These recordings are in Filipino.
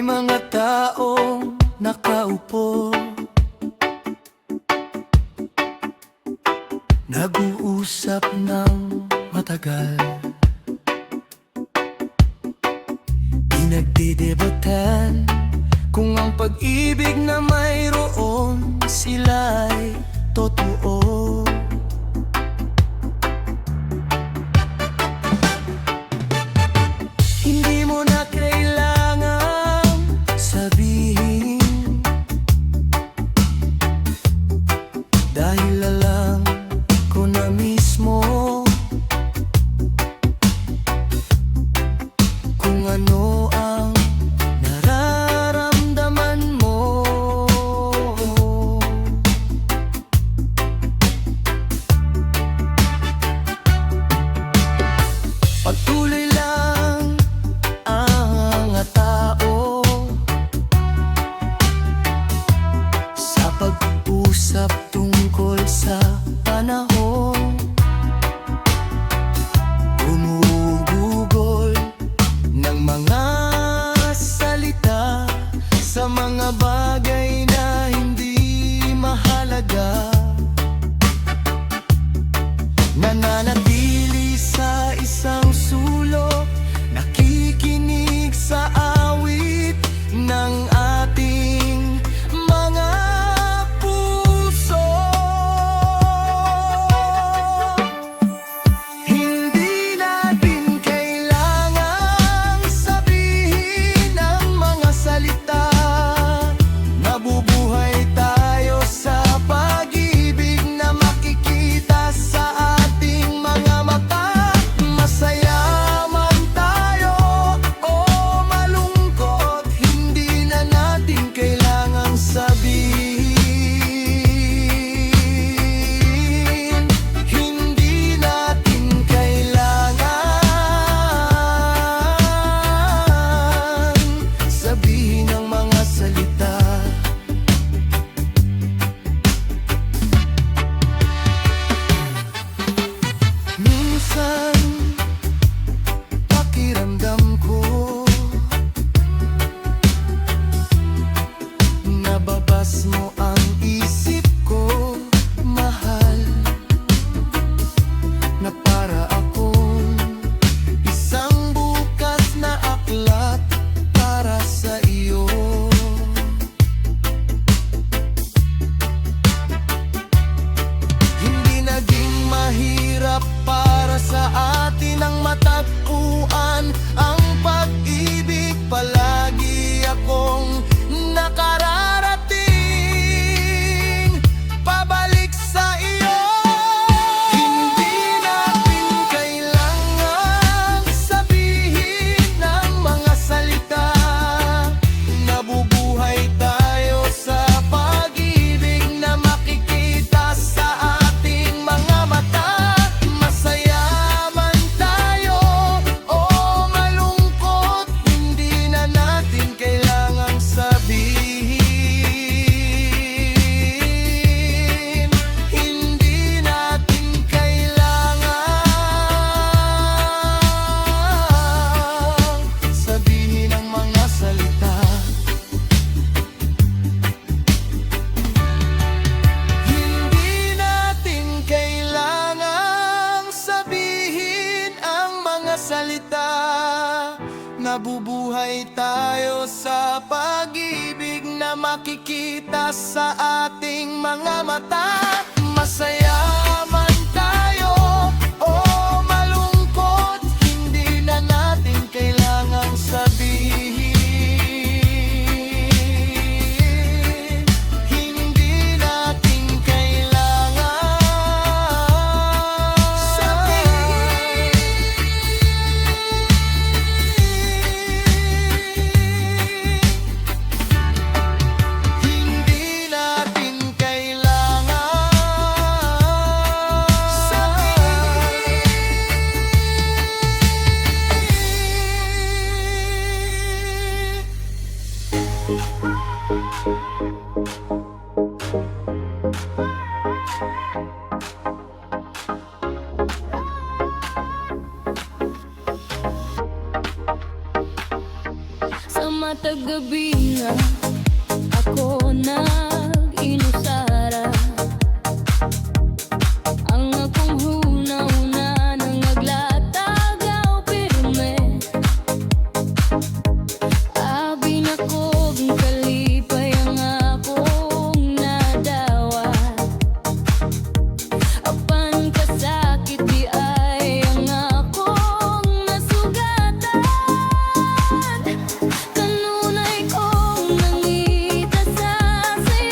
May mga taong nakaupo, nag-uusap ng matagal, pinagdidebatan kung ang pag-ibig na mayroon sila'y totoo. Hindi mo na kailangang sabihin, dahil alam ko na mismo kung ano ang nararamdaman mo. Patuloy lang ang mga tao sa pag-usap tungkol sa panahon, gumugugol ng mga salita sa mga bagay na hindi mahalaga, nananatili sa isang sulok, nakikinig sa awit ng ating mga puso. Hindi natin kailangang sabihin ang mga salita, nabubuhay tayo sa pag-ibig na makikita sa ating mga mata. Masaya man tayo o malungkot, hindi na natin kailangang sabihin. Hindi natin kailangan sabihin ang mga salita. Minsan pakiramdam ko nababas mo ang isip ko, mahal, na para akong isang bukas na aklat para sa iyo. Hindi naging mahirap para sa atin ang matagpuan ang pag-ibig. Palagi akong nakararating pabalik sa iyo. Hindi natin kailangang sabihin ang mga salita, nabubuhay tayo sa pag-ibig na makikita sa ating mga mata. Masaya man tayo o malungkot, hindi na natin kailangang sabihin. Hindi natin kailangang sabihin ang mga salita. Hindi natin kailangang sabihin ang mga salita, nabubuhay tayo sa pag-ibig na makikita sa ating mga mata. Masaya man tayo o malungkot, hindi na natin kailangang sabihin. Hindi natin kailangang sabihin. Hindi natin kailangan Sa matag gabi na ako nag-inusara. Ang akong huna-huna nang naglatagaw pirme. Abi na kong kalipay ang akong nadawat. Apan kasakit di ay ang akong nasugatan. Kanunay kong nangita sa sayo.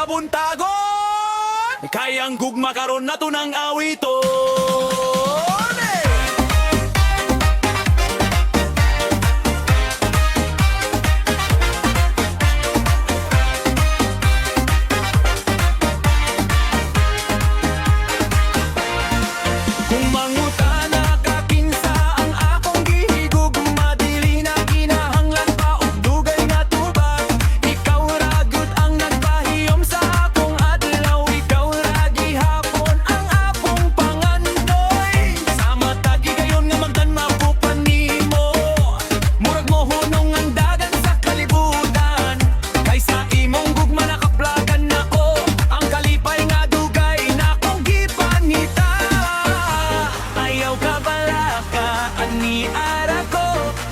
kabuntagon. Kayang gugma karon nato ng awiton. Kung mangutana ka kinsa ang akong gihigugma, dili na kinahanglan pa og dugay nga tubag. Ikaw ra gyud ang nagpahiyom sa akong adlaw, ikaw ra gihapon ang akong pangandoy. Sa matag gayon nga magtanaw ko pa nimo, murag mohunong ang dagan sa kalibutan. Kaysa imong gugma nakaplagan nako, ang kalipay nga dugay na akong gipanita. Ayaw ka bala ka, ani ara ko,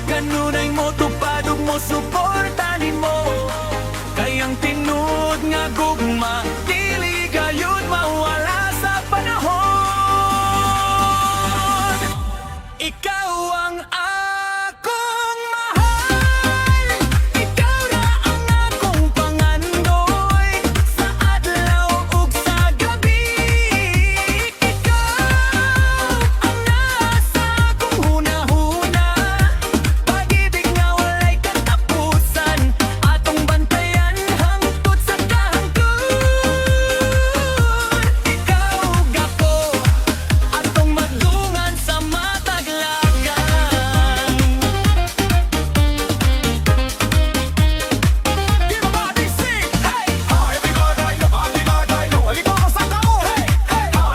kanunay mo tupadog mo, suportanin mo. Kayang tinud nga gugma, dili gayud mawala sa panahon. Ikaw ang akong mahal, ikaw ra ang akong pangandoy. Sa adlaw ug sa gabi, ikaw ang nasa akong hunahuna. Pag-ibig nga walay katapusan, atong bantayan hangtod sa kahangtod. Ikaw gako, atong madungan sa mataglagan. Everybody sing, hey! Everybody na bagay-bagay, no? Halika ka sa tao, hey!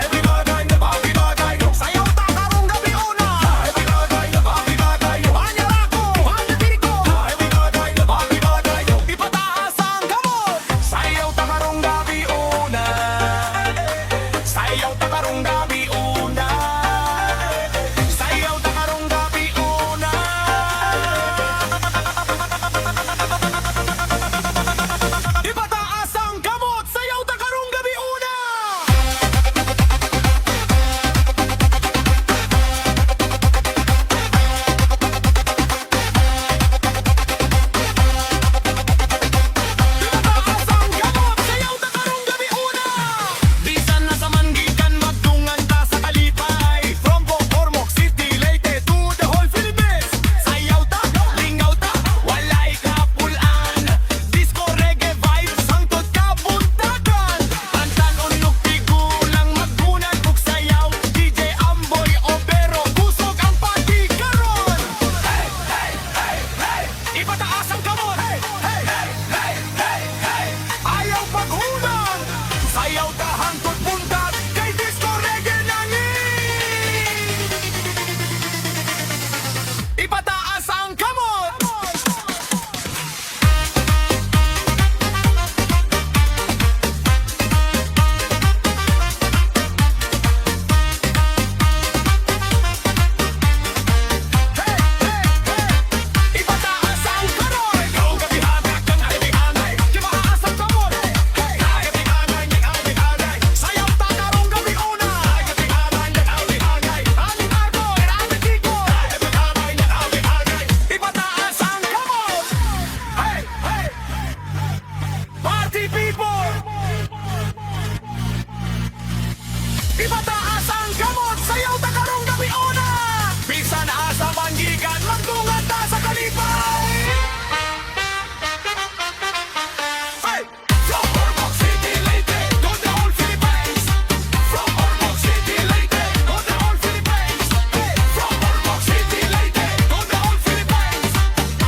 Everybody na bagay-bagay, no? Sayaw ta karong gabi una. Everybody na bagay-bagay, no? Anyar ako, anyar diri ko. Everybody na bagay-bagay, no? Ipataas ang kamot. Sayaw ta karong gabi una. Sayaw ta karong gabi una. Sayaw ta karong gabi una. Ipataas ang kamot. Sayaw ta karong gabi una. Ipataas ang kamot. Sayaw ta karong gabi una. Bisan na sa Mangikan, magdungan ta sa kalipay. From Bocormoc City, Leyte to the whole Philippines. Sayaw ta, lingaw ta, walay kapulan. Disco reggae vibes, hangtod kabuntagan. Pantanon ug tigulang, magdunan ug sayaw. DJ Amboy Obero, kusog ang pagikaron. Hey, hey, hey, hey. Ipataas ang kamot. Hey, hey, hey, hey, hey, hey. Ayaw paghunang, sayaw ta hangtod buntat, kay disco reggae nangin. Ipataas ang kamot. Ipataas ang karon. Ikaw kabihagak kang alibig-angay, di maaas ang kamot. Alibig-angay, alibig-angay, sayaw ta karong gabi una. Alibig-angay, alibig-angay, aling ako, erame tiko. Alibig-angay, alibig-angay, ipataas ang kamot. Hey, hey, party people. Ipataas ang kamot, sayaw ta karong gabi una. Bisan asa Mangikan, magdungan ta sa kalipay. Hey! From Ormoc City, Leyte to the whole Philippines. From Ormoc City, Leyte to the whole Philippines. Hey! From Ormoc City, Leyte to the whole Philippines.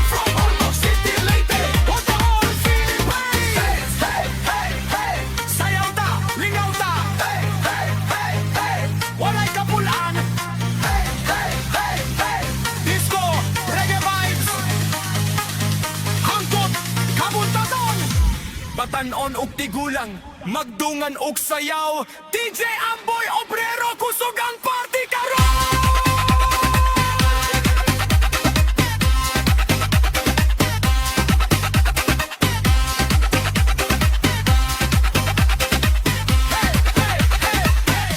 From Ormoc City, Leyte to the whole Philippines. Hey, hey, hey, sayaw ta, lingaw ta. Hey, hey, hey, hey, walay kapulan. Hey, hey, hey, hey, disco, reggae vibes. Hangtod, kabuntaton. Batanon ug tigulang, magdungan ug sayaw. DJ Amboy Obrero, kusog ang party karon.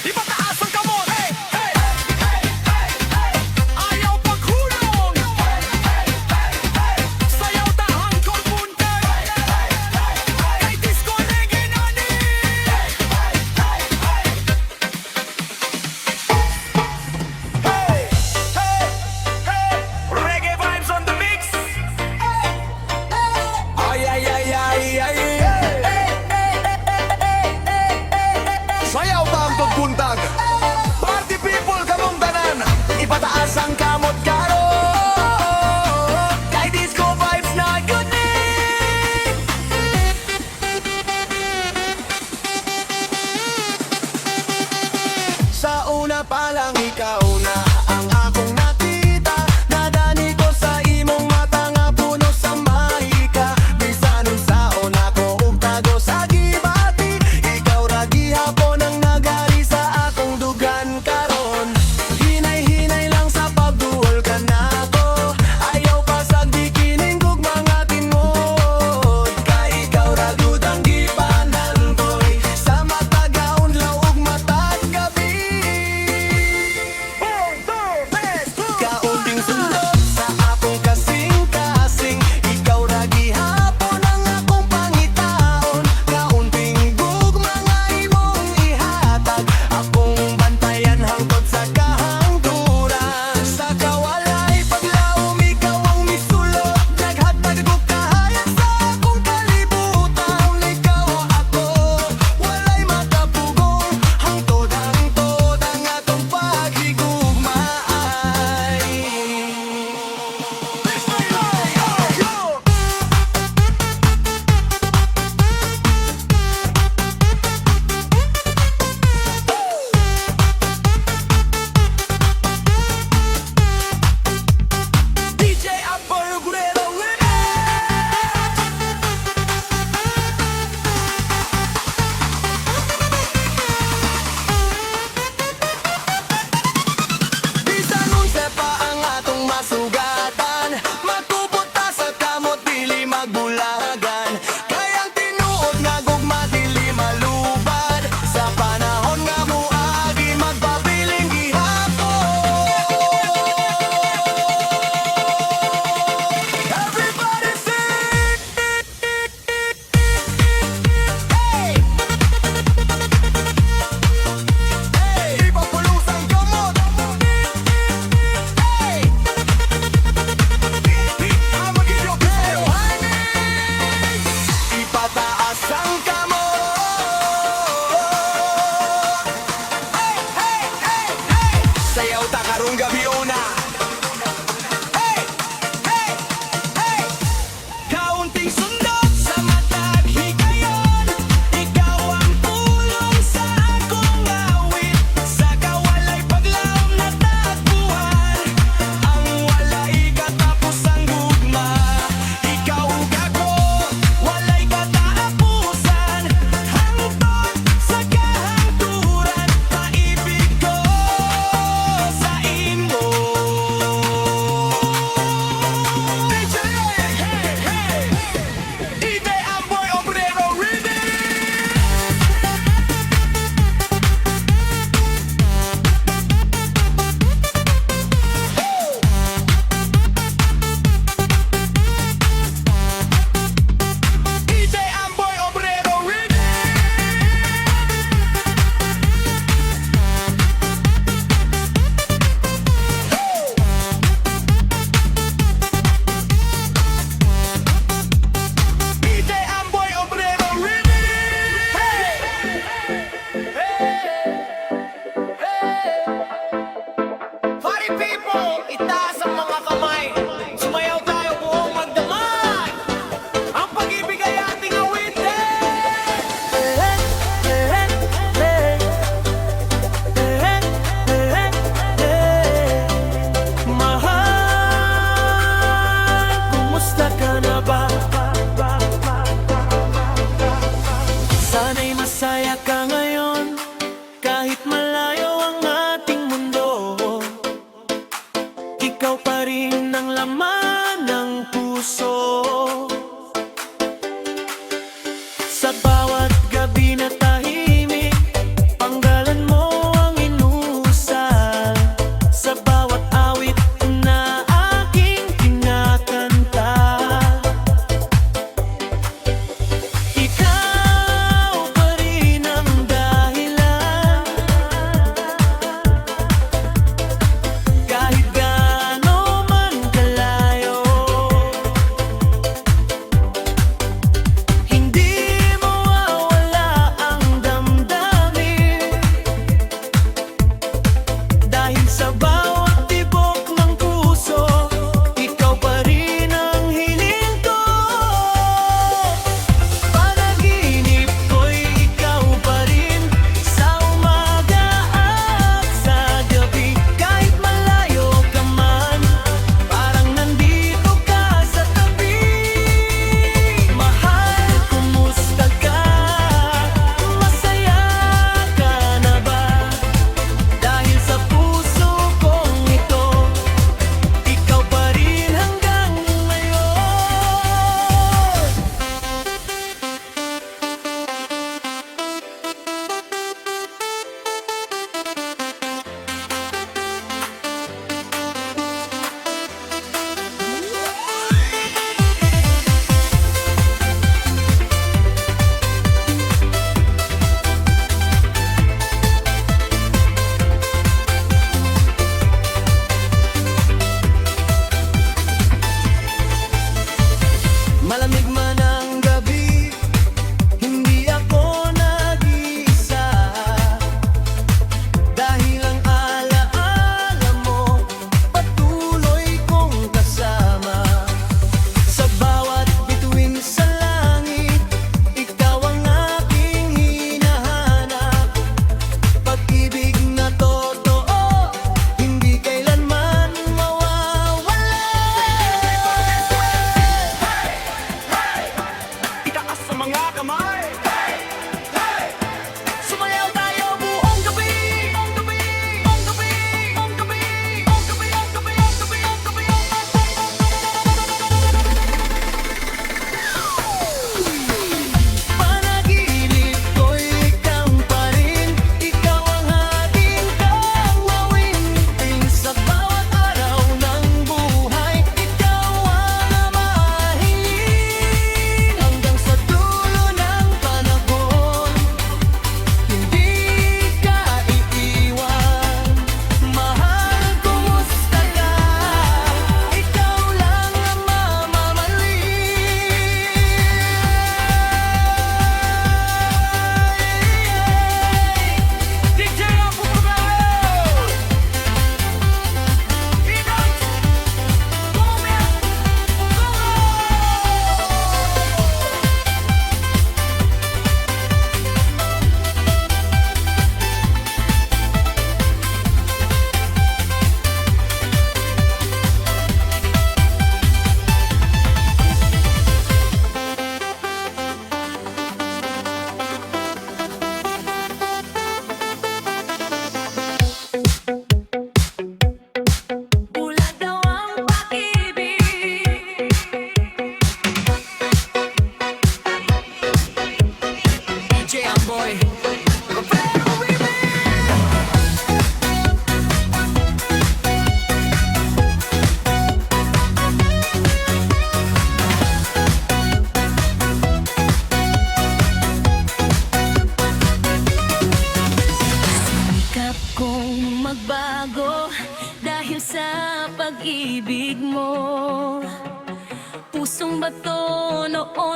Ipataas ang kamot. Hey, hey, hey, hey, hey. Ayaw paghulong. Sayaw ta hangtod buntat, kay disco reggae nani.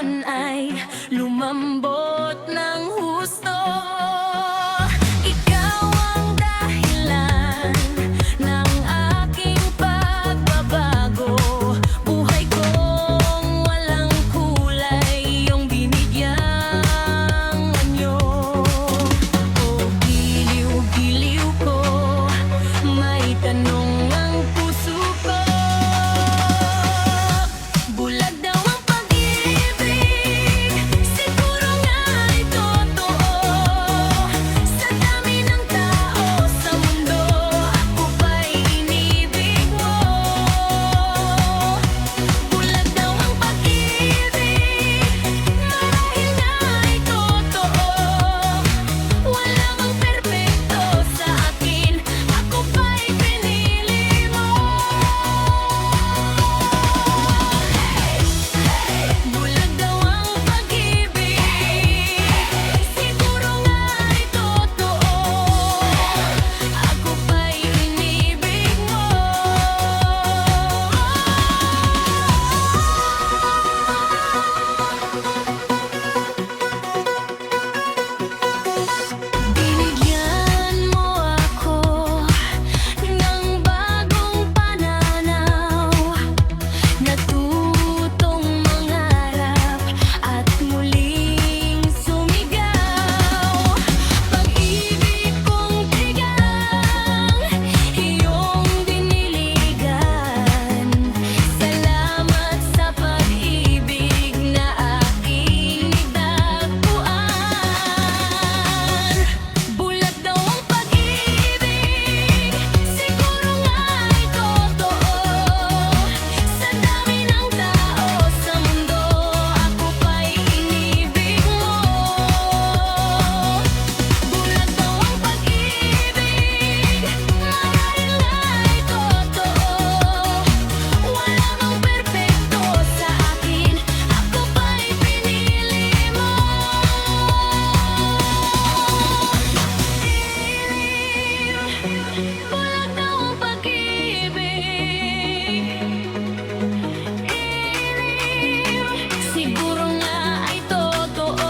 panahon ay lumambot ng husto. Ikaw ang dahilan ng aking pagbabago. Buhay kong walang kulay, iyong binigyang anyo. O giliw-giliw ko, may tanong ang puso ko. Bulag daw ang pag-ibig, siguro nga'y totoo. Sa dami ng tao sa mundo, ako ba'y inibig mo? Bulag daw ang pag-ibig, marahil nga'y totoo. Wala mang perpekto sa akin, ako ba'y pinili mo? Bulag daw ang pag-ibig, siguro nga'y totoo. Ako ba'y inibig mo? Binigyan mo ako ng bagong pananaw, natutong mangarap at muling sumigaw. Pag-ibig kong tigang, iyong diniligan. Salamat sa pag-ibig na aking nitagpuan. Bulag daw ang pag-ibig, siguro nga'y totoo. Sa dami ng tao sa mundo, ako ba'y inibig mo? Bulag daw ang pag-ibig, marahil nga'y totoo. Wala mang perpekto sa akin, ako ba'y pinili mo? Bulag daw ang pag-ibig, siguro nga ay totoo.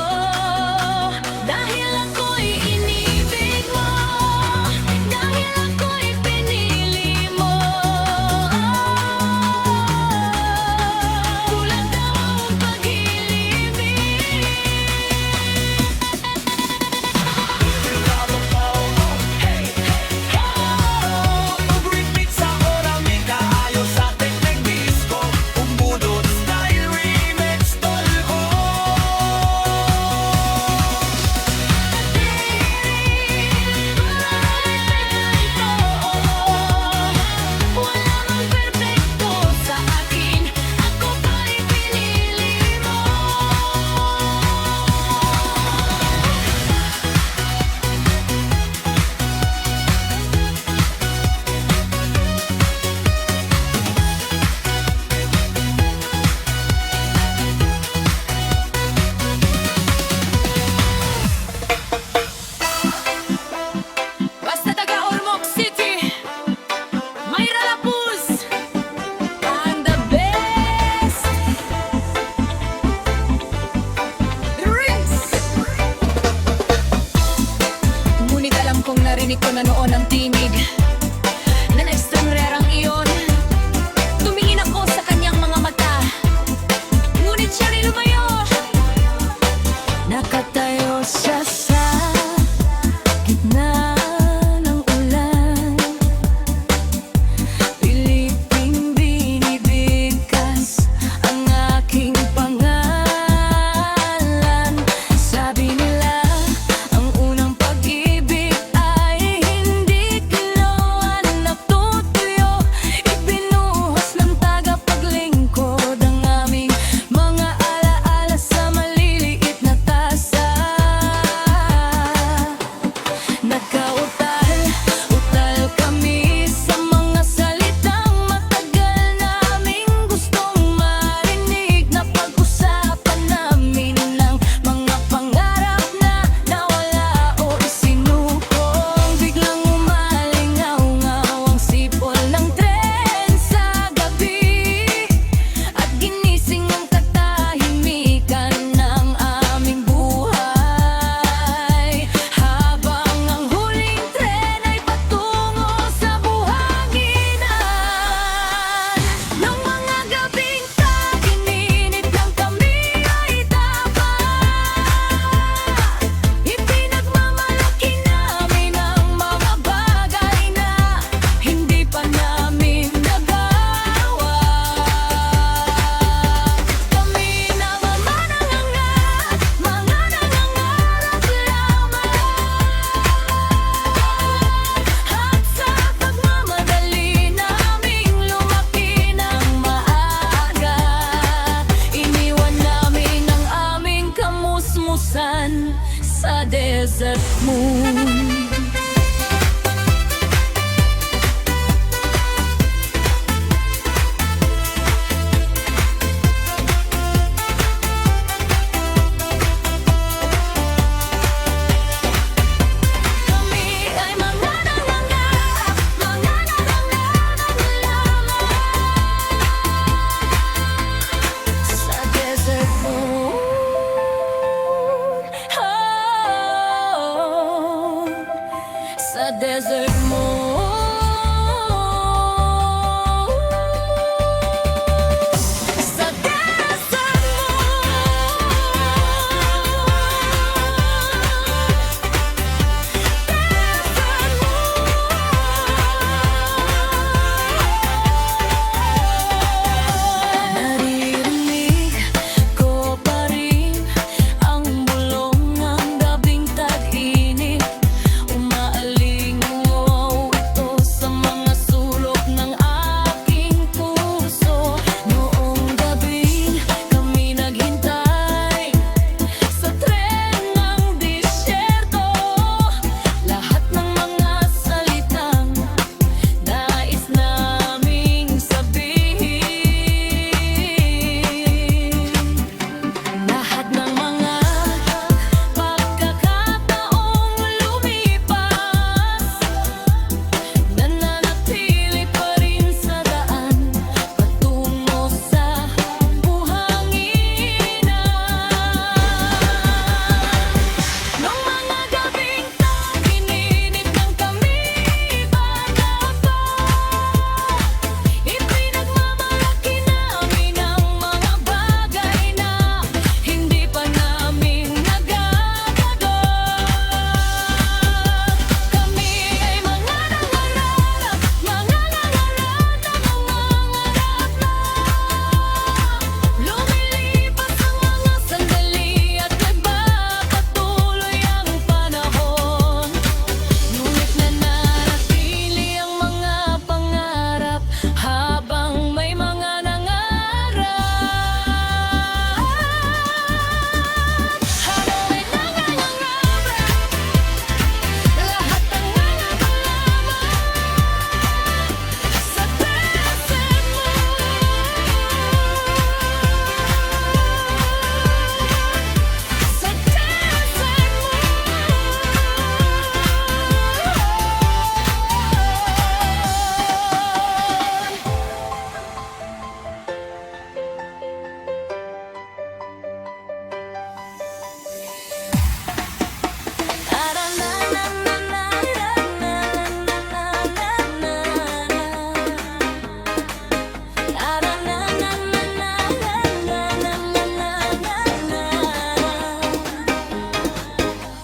Dahil ako'y inibig mo, dahil ako'y pinili mo. Bulag daw ang pag-ibig. Pag-repeat sa oras, may kaayos sa teknik disco. Umbudot style remix tolho. Wala mang perpekto sa akin, ako ba'y pinili mo? Basta taga Ormoc City, Mayra Lapuz, I'm the best. Rings! Ngunit alam kong narinig ko na noon ang tinig na na-extrangerang iyon. Tumingin ako sa kanyang mga mata, ngunit siya rin lumayo. Nakatayo siya sa gitna ng ulan, piliping binibigkas ang aking pangalan. Sabi nila, ang unang pag-ibig ay hindi sa desert moon. Kami ay mga nangangarap, mga nangangarap lamang sa desert moon. Oh, sa desert moon. Sa desert Naririnig ko pa rin ang bulong ng gabing tag-init. Umaalingaw ito sa mga sulok ng aking puso. Noong gabing kami naghintay sa tren ng disyerto, lahat ng mga salitang nais naming sabihin, lahat ng mga pagkakataong lumipas, nananatili pa rin sa daan patungo sa buhanginan. Nung mga gabing tag-init nang kami bata pa, ipinagmamalaki namin ang mga bagay na hindi pa namin nagagadot. Kami ay mga nangangarap, mga nangangarap na nangangarap na lumilipas ang mga sandali at nagpapatuloy ang panahon. Ngunit nananatili ang mga pangarap habang may mga nangarap. Ano ay nangangarap, lahat ang nangangarap sa desert moon. Sa desert moon.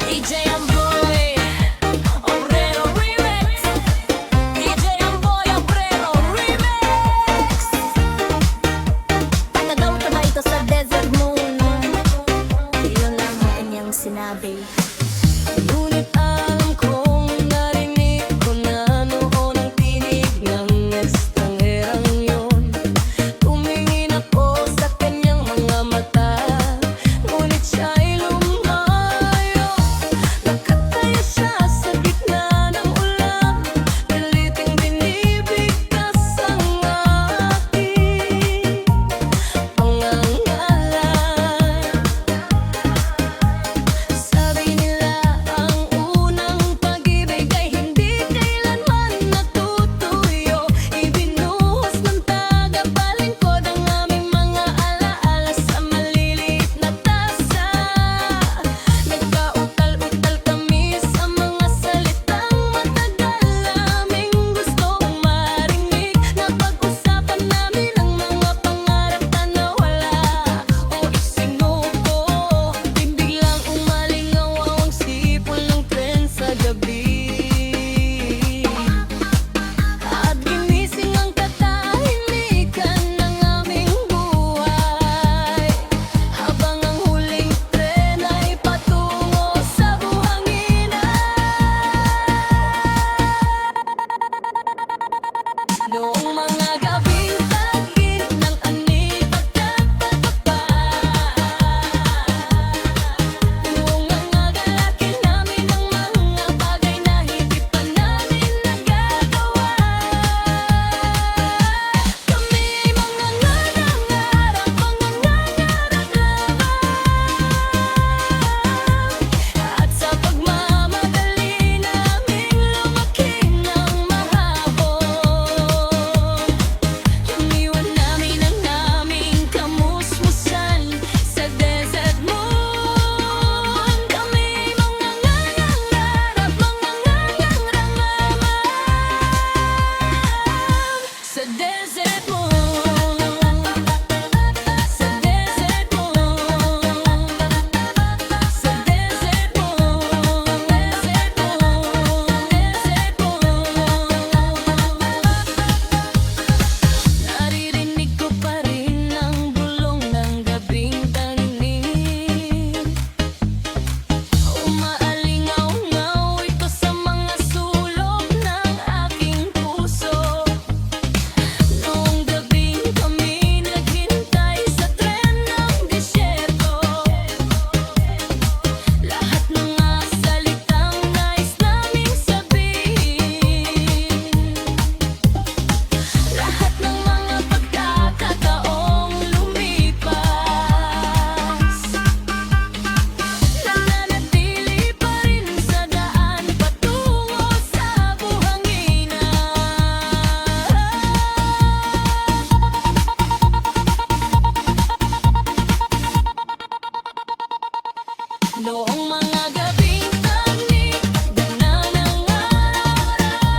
DJ Amboy, Obrero Remix. DJ Amboy, Obrero Remix. Tagadaw ka ba ito sa desert moon? Yun lang ang kanyang sinabi. Ngunit alam kong narinig ko na noon ang tinig ng estrangerang yun. Tumingin ako sa kanyang mga mata, ngunit siya'y lumayo. Nakataya siya sa gitna ng ulan, piliting binibigkas ang aking pangangalan. Sabi ni Noong mga gabing tanging gana ng araw-araw,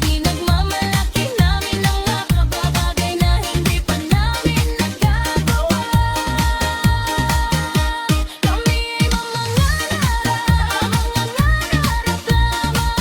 pinagmamalaki namin ang mga kababagay na hindi pa namin nagagawa. Kami ay mangangarap lamang.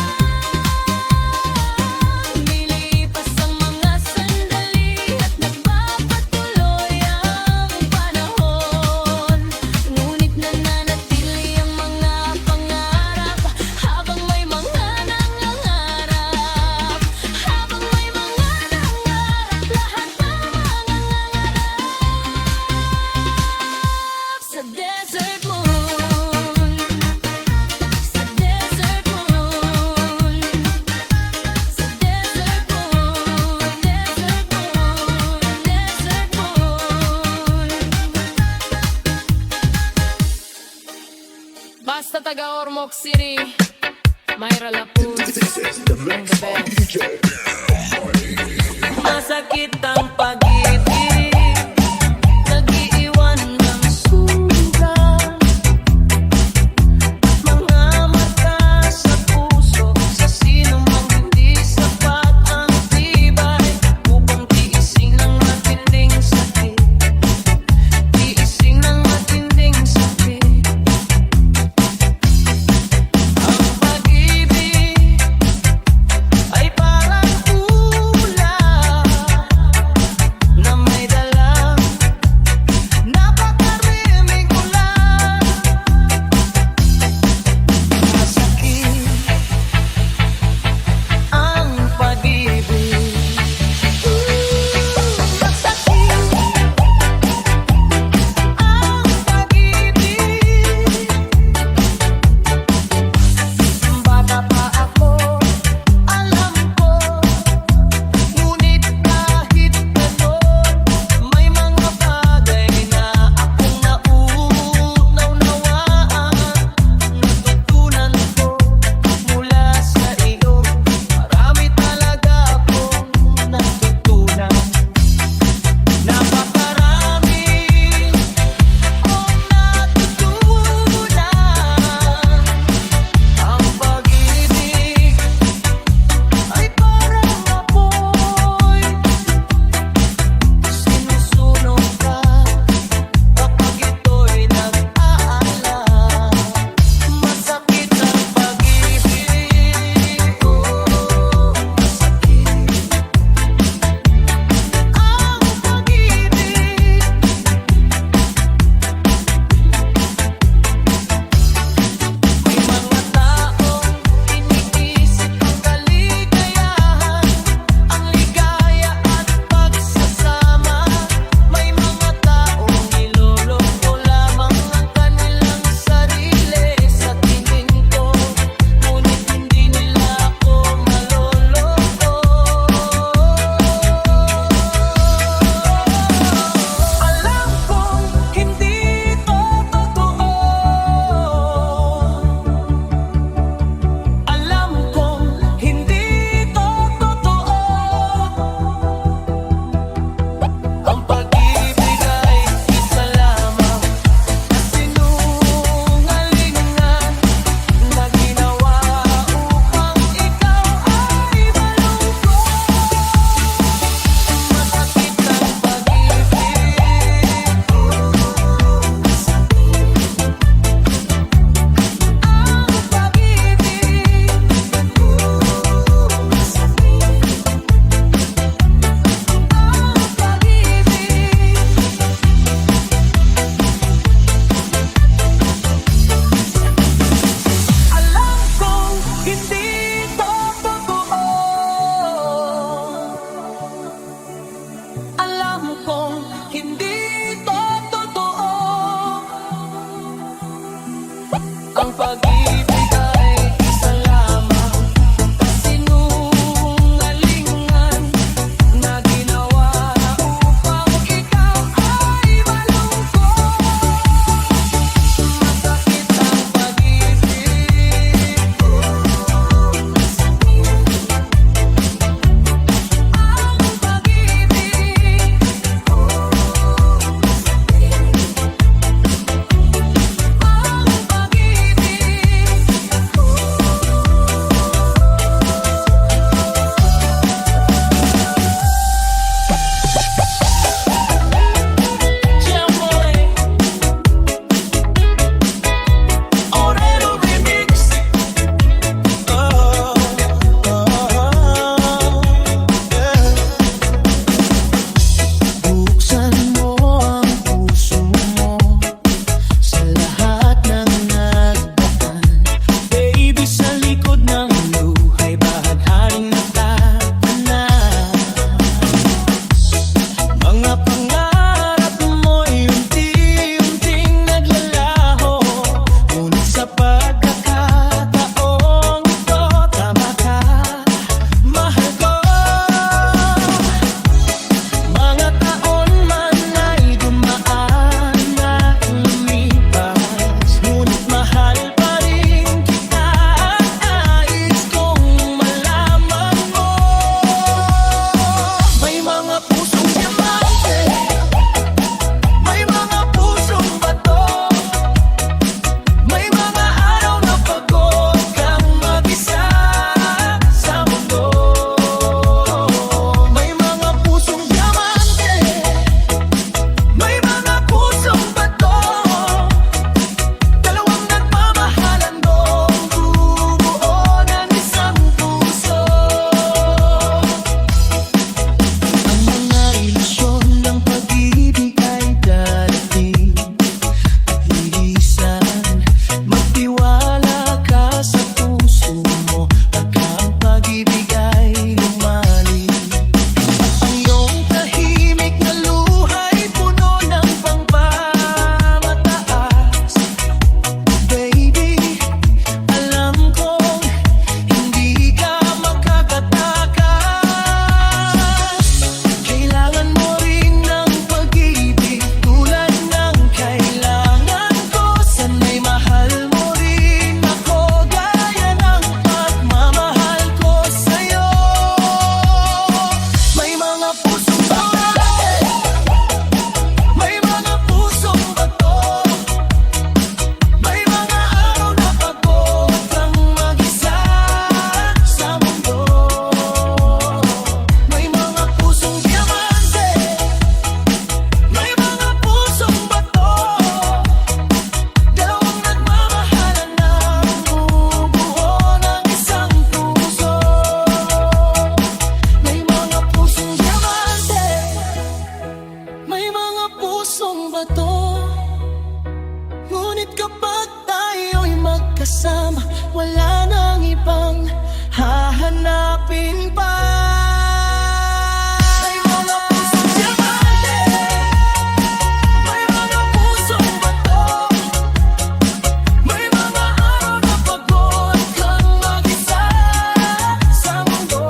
Lilipas ang mga sandali at nagpapatuloy ang panahon. Ngunit nananatili ang mga pangarap habang may mga nangangarap. Habang may mga nangangarap, lahat ng mangangarap sa desert moon. Sa desert moon. Sa desert moon. Desert moon. Desert moon. Basta taga Ormoc City, Myra Lapuz, ang the best. Masakit ang pag-ibig, nag-iiwan ng sugat. Mga mata sa puso, sa sinumang hindi sapat ang tibay upang tiisin ang matinding sakit. Tiisin ang matinding sakit. Ang pag-ibig ay parang ulan na may dala ba to? Ngunit kapag tayo'y magkasama, wala nang ibang hahanapin pa. May mga pusong diamante, may mga pusong bato, may mga araw na pagod kang mag-isa sa mundo.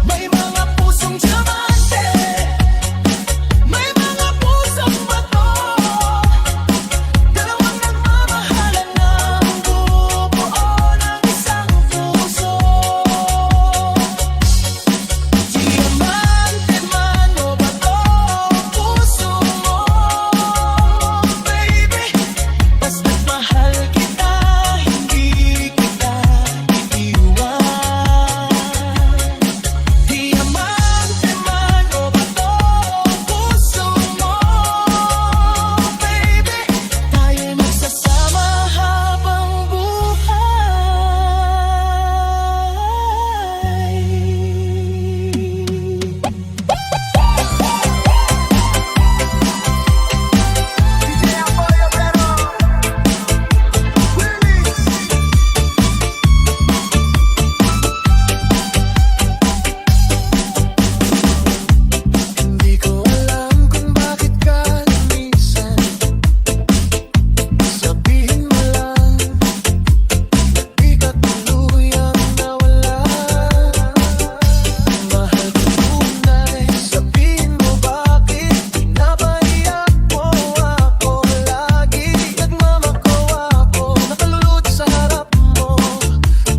May mga pusong diamante, may mga pusong bato, dalawang nagmamahalan ng bubuo ng isang puso. Diamante man o bato, puso mo, baby, basta't mahal kita, hindi kita iiwan. Diamante man o bato, puso mo, baby, tayo'y magsasama habang buhay. Hindi ko alam kung bakit ka lumisan. Sabihin mo lang, di ka tuluyang nawala. Mahal ko tunay, sabihin mo bakit pinapaiyak mo ako lagi. Nagmamakaw ako, nakalulod sa harap mo,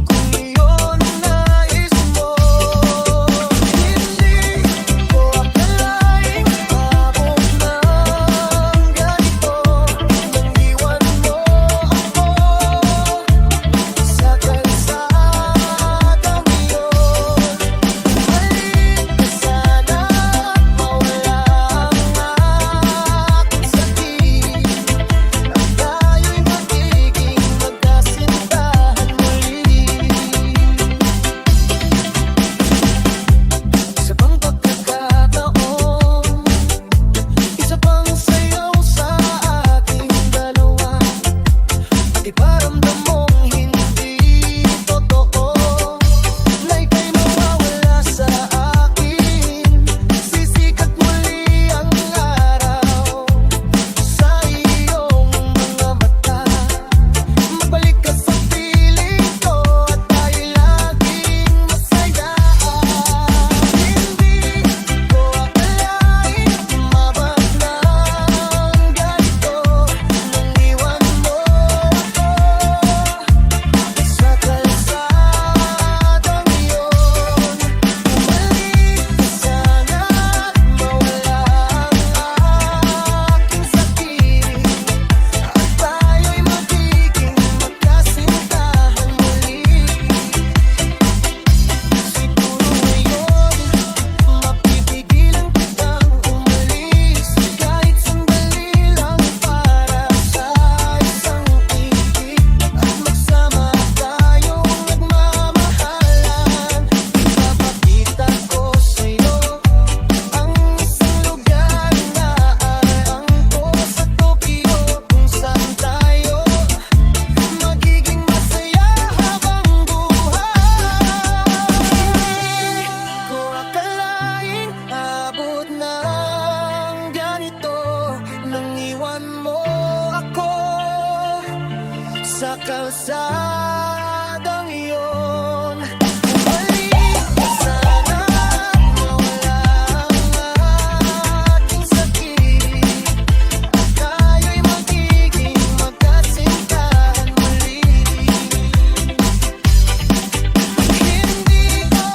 kung iyon ang nais mo. Hindi ko akalaing abot ng ganito, nang iwan mo ako sa kalsadang iyon. Bumalik ka sana at mawala ang aking sakit, at tayo'y magiging magkasintahan muli. Isa pang pagkakataon, isa pang sayaw sa ating dalawa. Iparamdam mong hindi totoo na ika'y mawawala sa akin. Sisikat muli ang araw sa iyong mga mata. Magbalik ka sa piling ko at tayo'y laging masaya. Hindi ko akalaing umabot ng ganito, nang iwan mo ako sa kalsadang iyon. Bumalik ka sana at mawala ang aking sakit, at tayo'y magiging magkasintahan muli. Siguro ngayon, mapipigilan kitang umalis, kahit sandali lang para sa isang ibig, at magsama tayong nagmamahalan. Ipapakita ko sa'yo ang isang lugar na aarang ko sa Tokyo, kung saan tayo magiging masaya habang buhay. Hindi ko akalaing abot ng ganito, nang iwan mo ako sa kalsadang iyon. Bumalik ka sana at mawala ang aking sakit, at tayo'y magiging magkasintahan muli. Hindi ko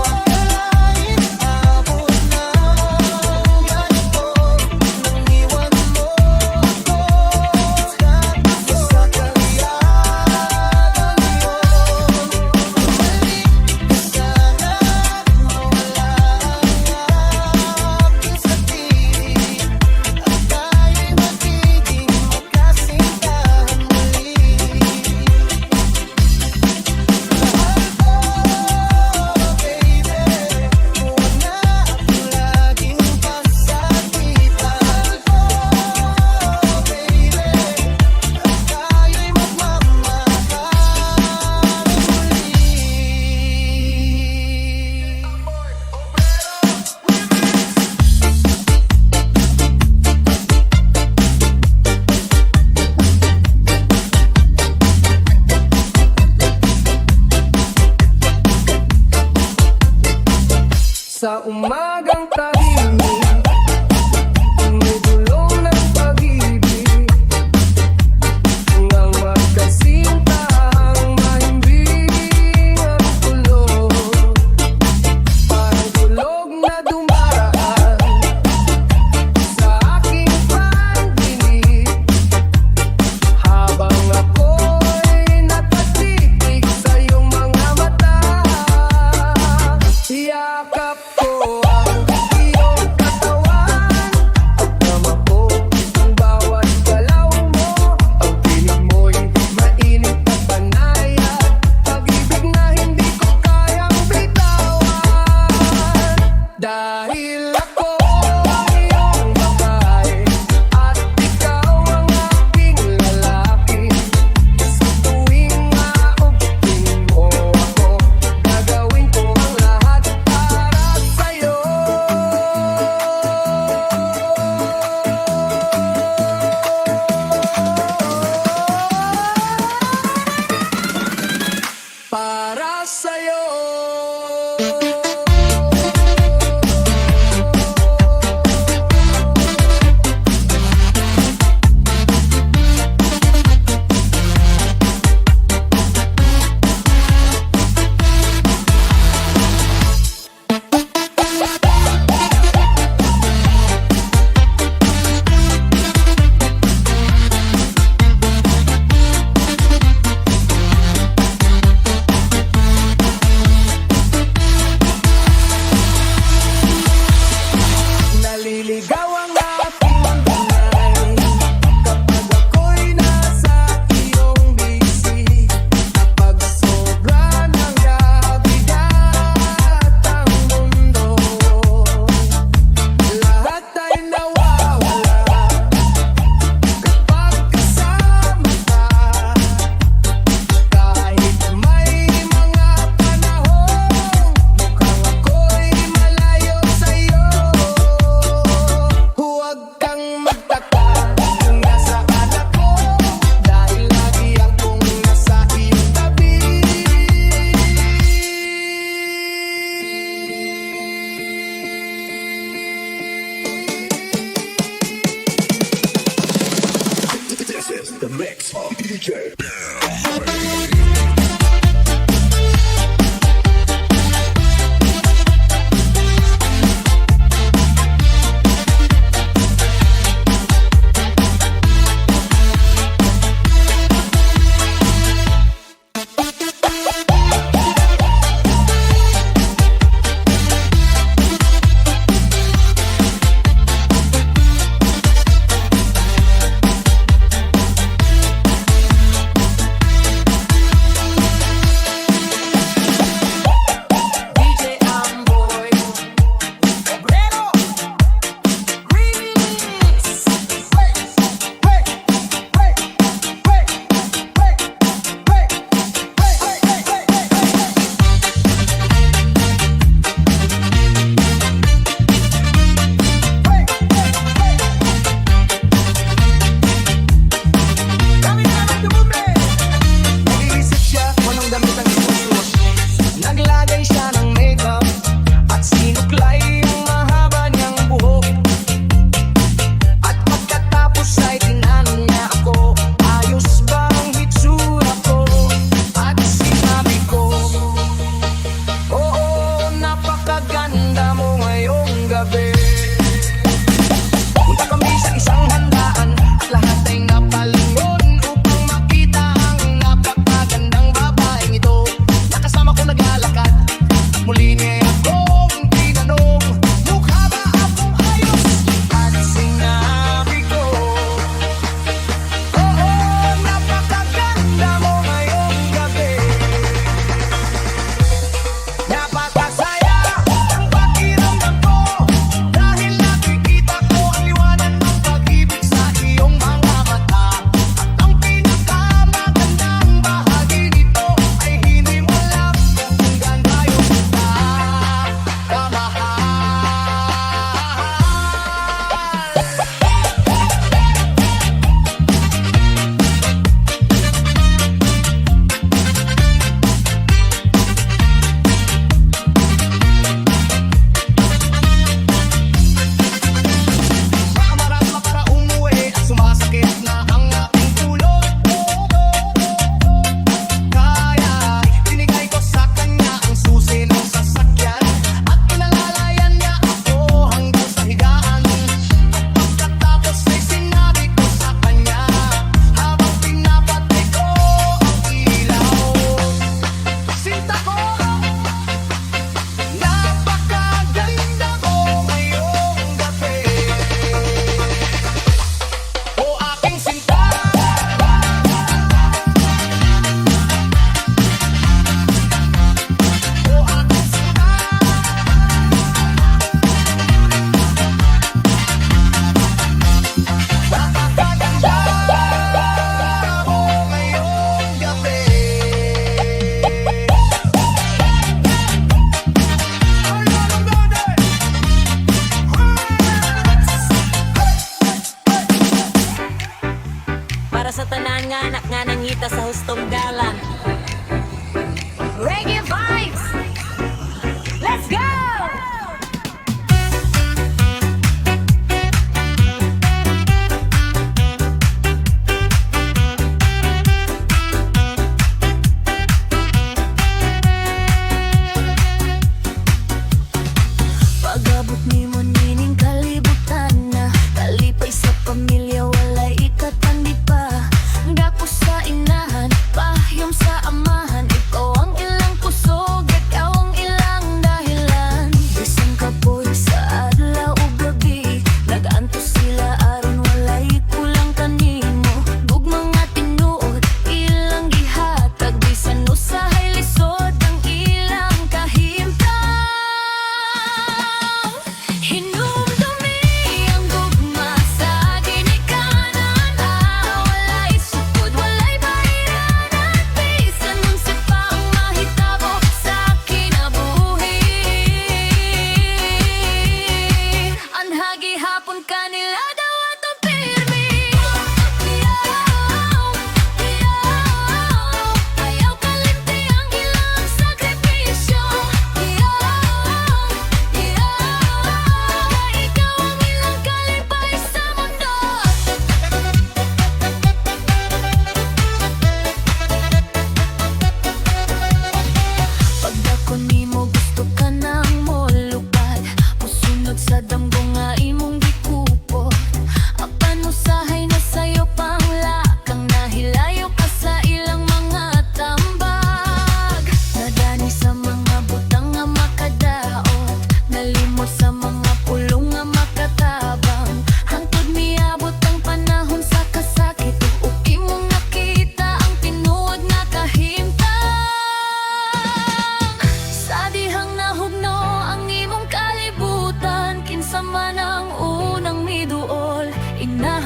akalaing abot ng ganito, nang iwan mo ako sa kalsadang the mix. DJ. DJ Amboy Obrero Remix. Nag-iisip siya kung anong damit ang isusuot. Naglagay siya ng makeup at sinuklay yung mahaba niyang buhok. At pagkatapos ay tinanong niya ako, ayos ba ang hitsura ko? At sinabi ko, oo, napakaganda mo ngayong gabi. Punta kami sa isang handaan at lahat ay napalingon upang makita ang napakagandang babaeng ito. Nakasama ko naglalakad at muli niya akong tinanong, mukha ba akong ayos? At sinabi ko, oo, napakaganda mo ngayong gabi. Napakasaya ang pakiramdam ko dahil nakikita ko ang liwanag ng pag-ibig sa iyong mga mata. At ang pinakamagandang bahagi nito ay hindi mo alam kung gaano kita kamahal. Makamarap pa para umuwi at sumasakit na ang aking ulo. Kaya binigay ko sa kanya ang susi ng sasakyan at pinalalayan niya ako hanggang sa higaan. At pagkatapos ay sinabi ko sa kanya habang pinapatay ko ang ilaw, sinta ko, napakaganda mo ngayong gabi. O aking sinta, o aking sinta, napakaganda mo ngayong gabi. Para sa tanan nga anak nga nangita sa hustong galan. Reggae vibes! Let's go! Pag-abot ni mo nining kalibutan na kalipay sa pamilya walay ikatandi pa. Dako sa inahan, pahyom sa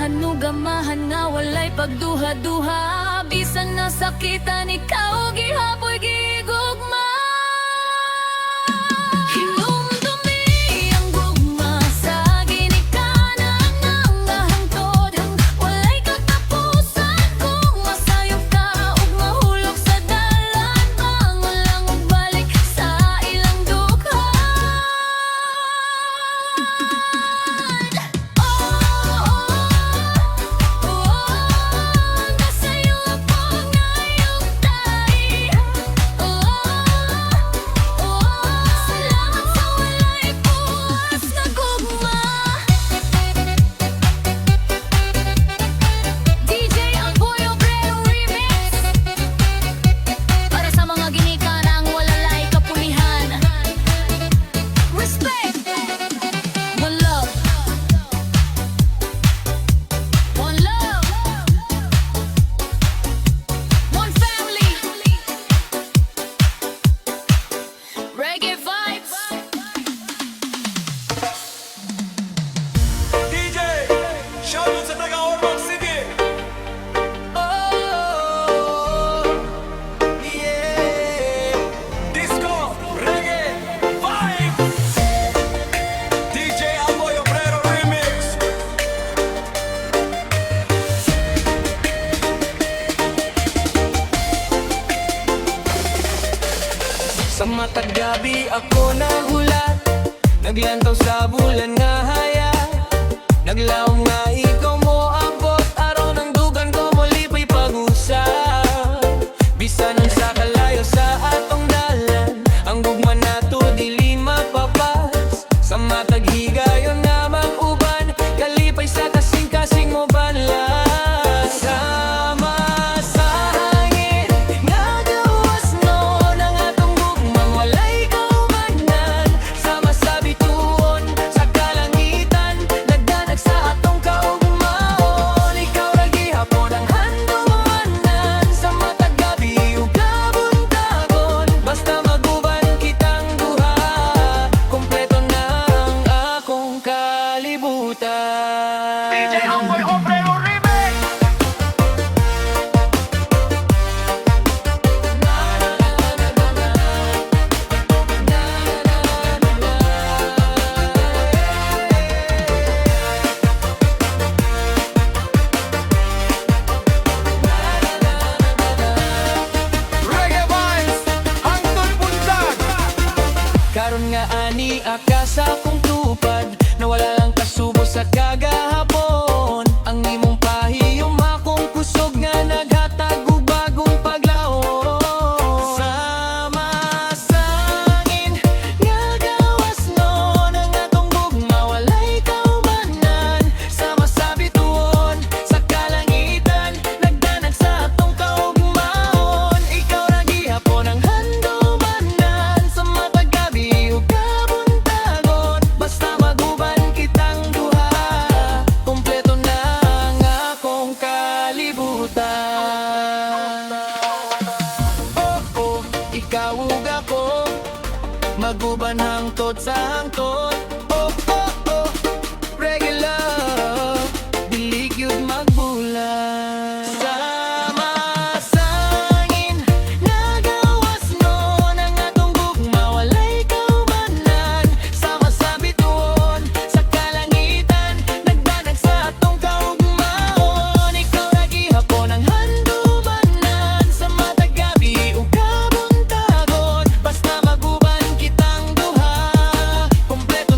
gamahan no gamahan nga walay pagduha-duha bisan nasakitan ikaw gihapoy gigugma. Hinumdumi ang gugma sa ginikanan ng hangtod. Walay katapusan kung masayop ka ug mahulog sa dalan. Mangulang ug balik sa ilang dughan. Nasayo ako ngayong tayo. Salamat sa walay puwas na gugma. DJ Amboy Obrero Remix. Para sa mga ginikanan walalay kapulihan. Respect. One love. One love. One family. Reggae vibes. DJ, shoutout sa taga Ormoc City. Oh, yeah. Disco, reggae, vibes. DJ Amboy Obrero Remix. Sa matag gabi ako nahulat, naglantaw sa bulan nga haya. Naglaom nga ikaw mo abot, araw ng dugan ko molipay pag-usap. Bisan nun sa kalayo sa atong dalan, ang gugma nato dili mapapas. Sa matag higayon nga mag-uban, kalipay sa kasing-kasing mo banlas. Sama sa hangin, nagawas noon ang atong gugmang walay kaumanan. Sama sa bituon, sa kalangitan, nagdanag sa atong kaugmaon. Ikaw ra gihapon ang handumanan, sa matag gabi ug kabuntagon. Basta maguban kitang duha, kompleto na ang akong kalibutan. DJ Amboy Obrero Remix. Reggae vibes, hangtod buntag. Karon nga ani akasa kong tupad, na wala lang kasubo sa kagahapon. Ang imong pahiyom akong kusog nga naghatag og bagong paglaon. Sama sa hangin, nga gawas noon ang atong gugma walay kaumanan. Sama sa bituon, sa kalangitan, nagdanag sa atong kaugmaon. Ikaw ra gihapon ang handumanan, sa matag gabi ug kabuntagon. Basta maguban kitang duha, kompleto na ang akong kalibutan. Oh, ikaw ug ako, maguban hangtod sa hangtod. Oh, reggae love, dili gyud magbulan. Sama sa hangin, nagawas noon ang atong gugma walay kaumanan. Sama sa bituon, sa kalangitan, nagdanag sa atong kaugmaon. Ikaw ra gihapon ang handumanan, sa matag gabi ug kabuntagon. Basta maguban kitang duha, kompleto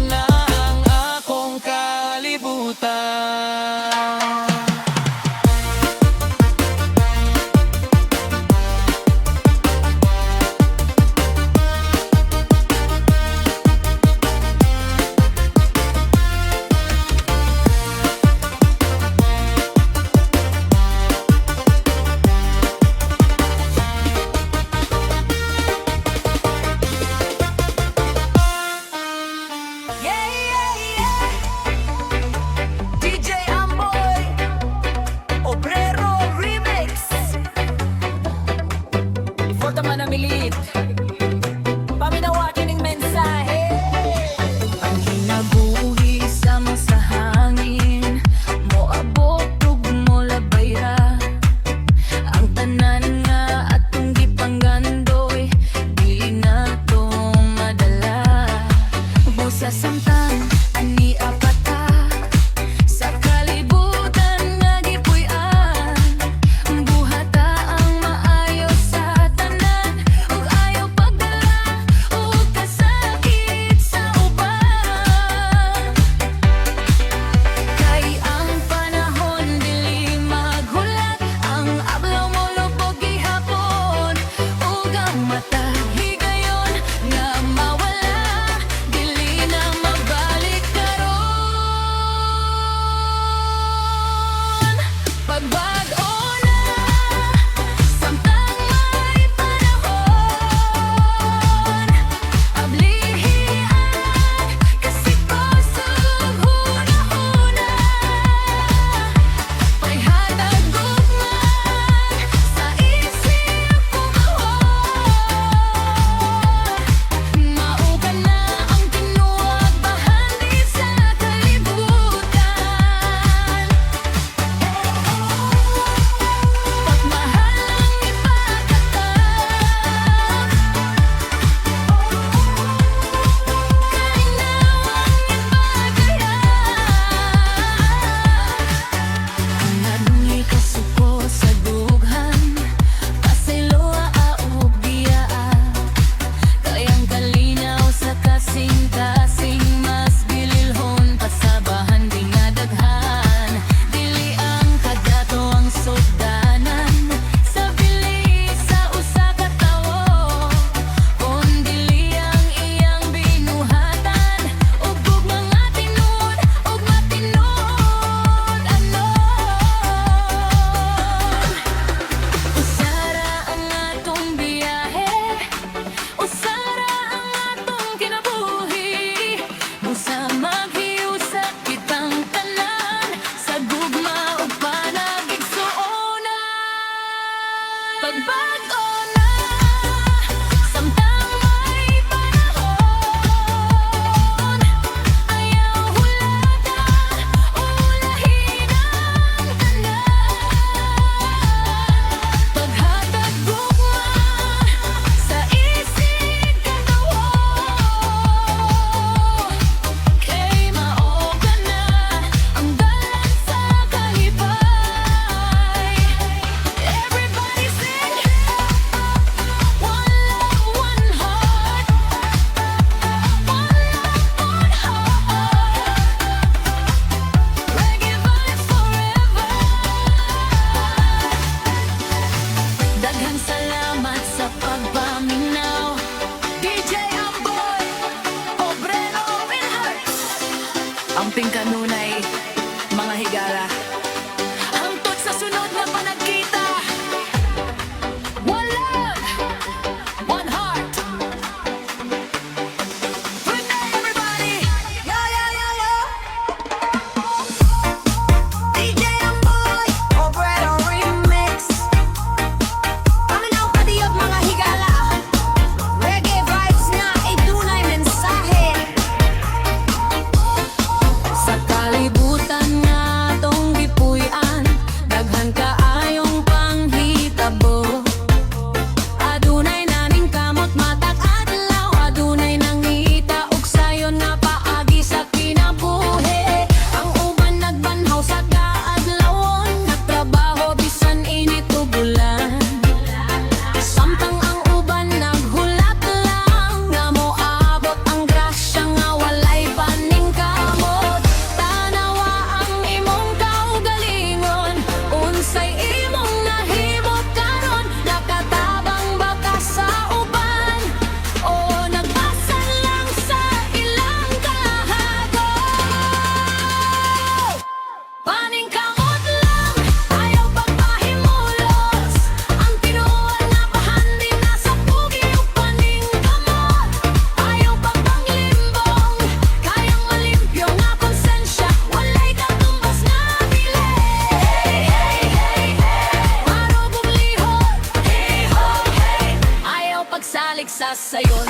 para sayon.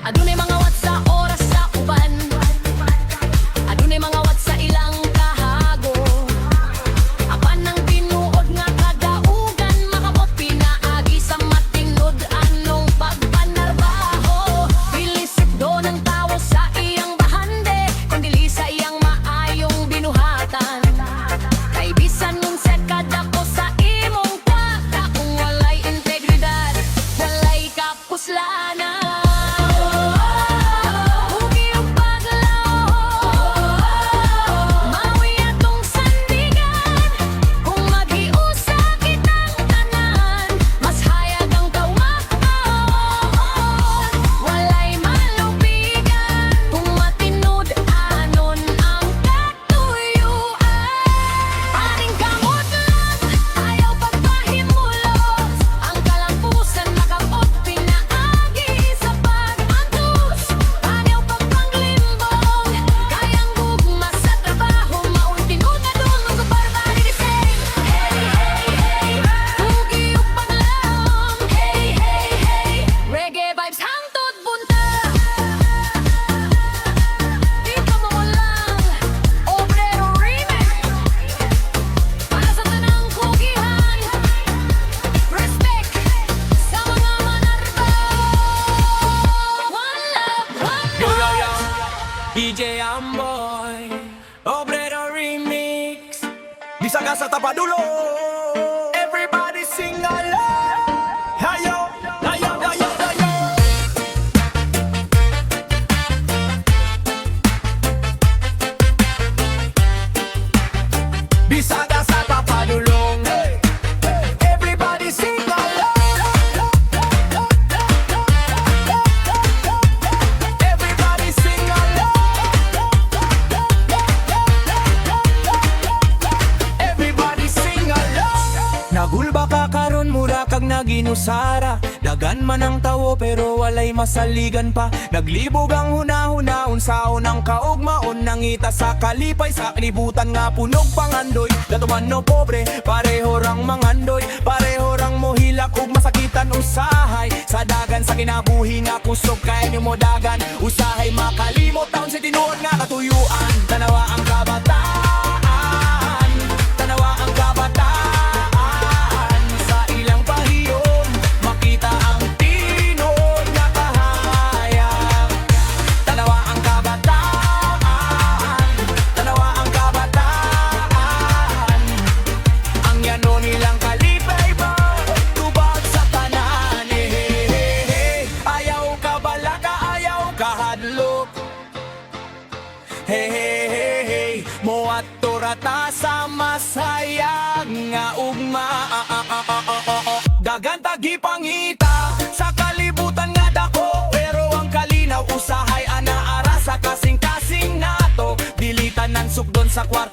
Adunay mga wat sa oras sa uban, adunay mga wat sa ilang kahago. Apan ng tinuod nga kadaugan, makabot pinaagi sa matinod anong pagpanarbaho. Pilisip do ng tawo sa iyang bahande, kundili sa iyang maayong binuhatan. Kay bisan nun sa kadako sa imong kwata, kung walay integridad, walay kapuslanan. Hugi ang paglaho, mawi atong sandigan. Kung maghiusa kitang tanan, mas hayag ang kawakaon. Walay malupigan, kung matinod anon ang katuyuan. Aning kamot lang, ayaw pagpahimulos. Ang kalampusan makabot pinaagi sa pag-antos. Ayaw pagpanglimbong, kayang gugma sa trabaho. Mao'y tinutadong ng kabarbari di say. Hey, hey, hey, hugi yung paglahom. Hey, hey, hey, reggae vibes hangtod bunta. Di ka mawalang Obrero Remix. Para sa tanang kugihan, respect sa mga manarba. One love, one Yo, yo, love. yo, DJ Amboy, Obrero Remix. Bisaga sa tapadulo, everybody sing along. Hayo, hayo, hayo, hayo. Bisaga sa tapadulong, everybody sing along. Everybody sing along. Everybody sing along. Nagulba ka karon mura kag naginusara. Dagan man ang tawo pero walay masaligan pa. Naglibog ang hunahuna unsaon ang kaugmaon. Nangita sa kalipay sa kalibutan nga punog pangandoy. Datuman no pobre, pareho rang mangandoy. Pareho rang mohilak ug masakitan usahay. Sa dagan sa kinabuhi nga kusog kay ni mo dagan. Usahay makalimot taon sa tinuod nga katuyuan. Tanawa ang kabataan, tanawa ang kabataan. Sa ilang pahiyon, makita ang tinod nga kahayag. Tanawa ang kabataan, tanawa ang kabataan. Ang yano nilang kalipay ba, tubag sa tanan. Ayaw ka balaka, ayaw ka hadlok. Hey, hey, hey, hey, mo at turata sa masayag nga ugma. Gagantagi pangita sa kalibutan nga dako, pero ang kalinaw usahay ana ara sa kasing-kasing nato. Dilitan ng sukdon sa kwarto